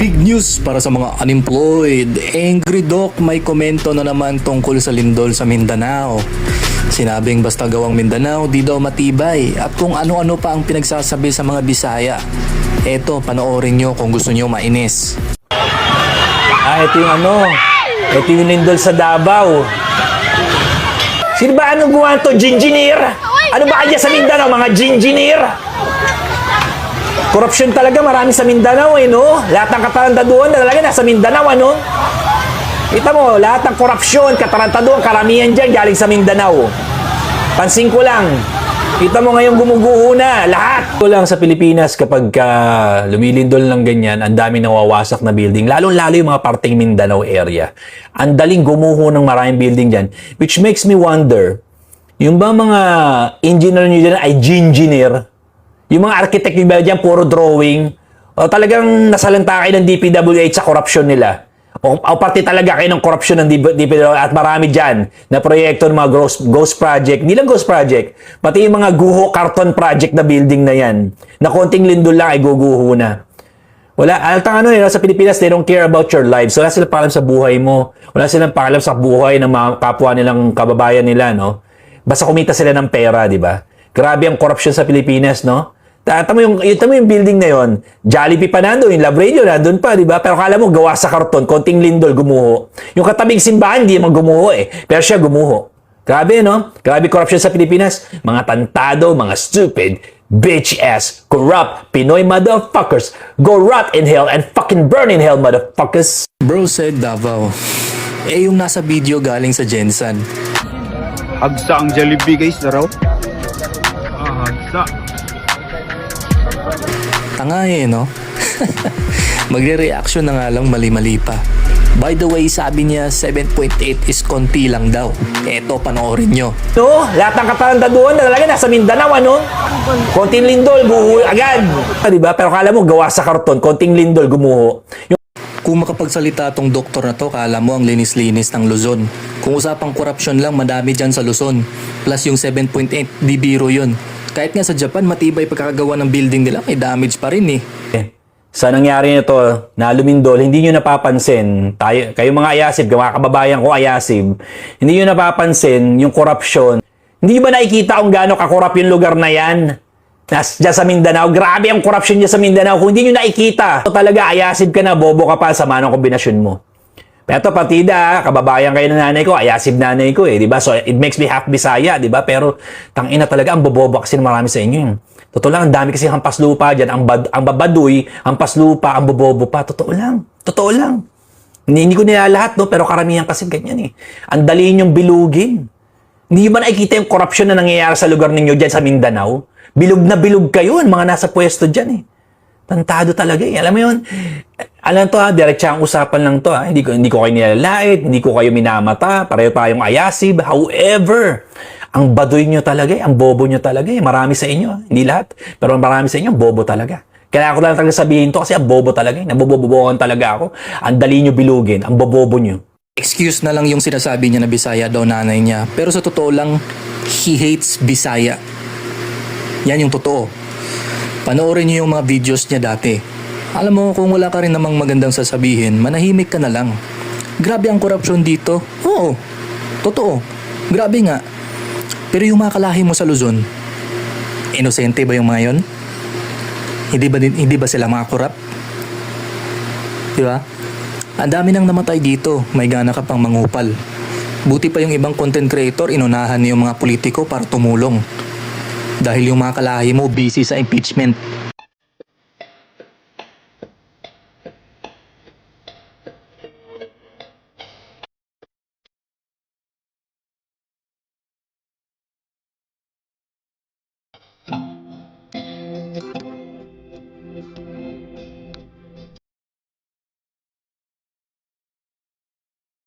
Big news para sa mga unemployed. Angry Doc may komento na naman tungkol sa lindol sa Mindanao. Sinabing basta gawang Mindanao, di daw matibay. At kung ano-ano pa ang pinagsasabi sa mga Bisaya. Eto, panoorin nyo kung gusto nyo mainis. Ito yung ito yung lindol sa Davao. Sino ba anong gumawa to? Gingineer? Ano ba kanya sa Mindanao? Mga gingineer? Korupsyon talaga, marami sa Mindanao no? Lahat ng katarantaduhan na talaga nasa Mindanao, ano? Kita mo, lahat ng korupsyon, katarantaduhan, karamihan dyan galing sa Mindanao. Pansin ko lang, kita mo ngayon gumuguho na, lahat. Ito lang sa Pilipinas, kapag lumilindol ng ganyan, ang dami nawawasak na building, lalong-lalo yung mga parteng Mindanao area. Ang daling gumuho ng maraming building dyan, which makes me wonder, yung ba mga engineer nyo dyan ay gingineer? Yung mga architect nyo ba dyan, puro drawing? O talagang nasalanta kayo ng DPWH sa korupsyon nila? O pati talaga kayo ng korupsyon ng DPWH at marami dyan na proyekto ng mga ghost project. Hindi lang ghost project, pati yung mga guho carton project na building na yan. Na konting lindol lang ay guguho na. Wala, sa Pilipinas, they don't care about your lives. Wala silang paalam sa buhay mo. Wala silang paalam sa buhay ng mga kapwa nilang kababayan nila, no? Basta kumita sila ng pera, di ba? Grabe ang korupsyon sa Pilipinas, no? Tama yung building na yon. Jollibee pa nandun, yung Love Radio nandun pa, di ba? Pero kala mo, gawa sa karton, konting lindol, gumuho. Yung katabing simbahan, hindi naman gumuho eh. Pero siya gumuho. Grabe, no? Grabe korupsyon sa Pilipinas. Mga tantado, mga stupid, bitch-ass, corrupt, Pinoy motherfuckers. Go rot in hell and fucking burn in hell, motherfuckers. Bro said Davao. Yung nasa video galing sa Jensen. Hagsa ang Jollibee guys na raw. Hagsa. Tanga no? Magre-reaction na nga lang mali-mali pa. By the way, sabi niya 7.8 is konti lang daw. Eto, panoorin nyo. No, lahat ng katarantaduhan na talaga nasa Mindanao, ano? Konting lindol, guho agad. Diba? Pero kala mo, gawa sa karton, konting lindol, gumuho. Kung makapagsalita tong doktor na to, kala mo ang linis-linis ng Luzon. Kung usapang korupsyon lang, madami dyan sa Luzon. Plus yung 7.8, di biro yun. Kahit nga sa Japan, matibay pagkakagawa ng building nila, may damage pa rin eh. Sa nangyari nito na lumindol, hindi nyo napapansin, kayo mga ayasib, mga kababayan ko ayasib, hindi nyo napapansin yung korupsyon. Hindi ba nakikita kung gaano kakorap yung lugar na yan? Diyan sa Mindanao, grabe ang korupsyon niya sa Mindanao. Kung hindi nyo nakikita, talaga ayasib ka na, bobo ka pa, sama ng kombinasyon mo. Pero ito, partida, kababayan kayo ng nanay ko, ayasib nanay ko eh, di ba? So, it makes me half Bisaya, di ba? Pero, tangina talaga, ang bobobo kasi ng marami sa inyo. Totoo lang, ang dami kasi hampas lupa dyan, ang babaduy, hampas lupa, ang bobobo pa. Totoo lang. Totoo lang. Hindi ko nila lahat, no? Pero karamihan kasi ganyan eh. Ang dali ninyong bilugin. Hindi ba nakikita yung korupsyon na nangyayari sa lugar ninyo dyan sa Mindanao? Bilog na bilog kayo, mga nasa pwesto dyan eh. Tantado talaga eh. Alam mo yun? Alam to diretsa ang usapan lang to Hindi ko kayo nilalait, hindi ko kayo minamata, pareho tayong ayasib. However, ang baduy nyo talaga eh, ang bobo nyo talaga eh. Marami sa inyo, hindi lahat, pero marami sa inyo, bobo talaga. Kaya ako lang talaga sabihin to kasi ang bobo talaga eh. Nabobobobohan talaga ako. Ang dali nyo bilugin, ang bobobo nyo. Excuse na lang yung sinasabi niya na Bisaya daw nanay niya. Pero sa totoo lang, he hates Bisaya. Yan yung totoo. Panoorin niyo yung mga videos niya dati. Alam mo, kung wala ka rin namang magandang sasabihin, manahimik ka na lang. Grabe ang korupsyon dito. Oo, totoo. Grabe nga. Pero yung mga kalahi mo sa Luzon, inosente ba yung mga yun? Hindi ba sila mga korap? Di ba? Ang dami nang namatay dito, may gana ka pang mangupal. Buti pa yung ibang content creator, inunahan niyo yung mga politiko para tumulong. Dahil yung mga kalahi mo busy sa impeachment.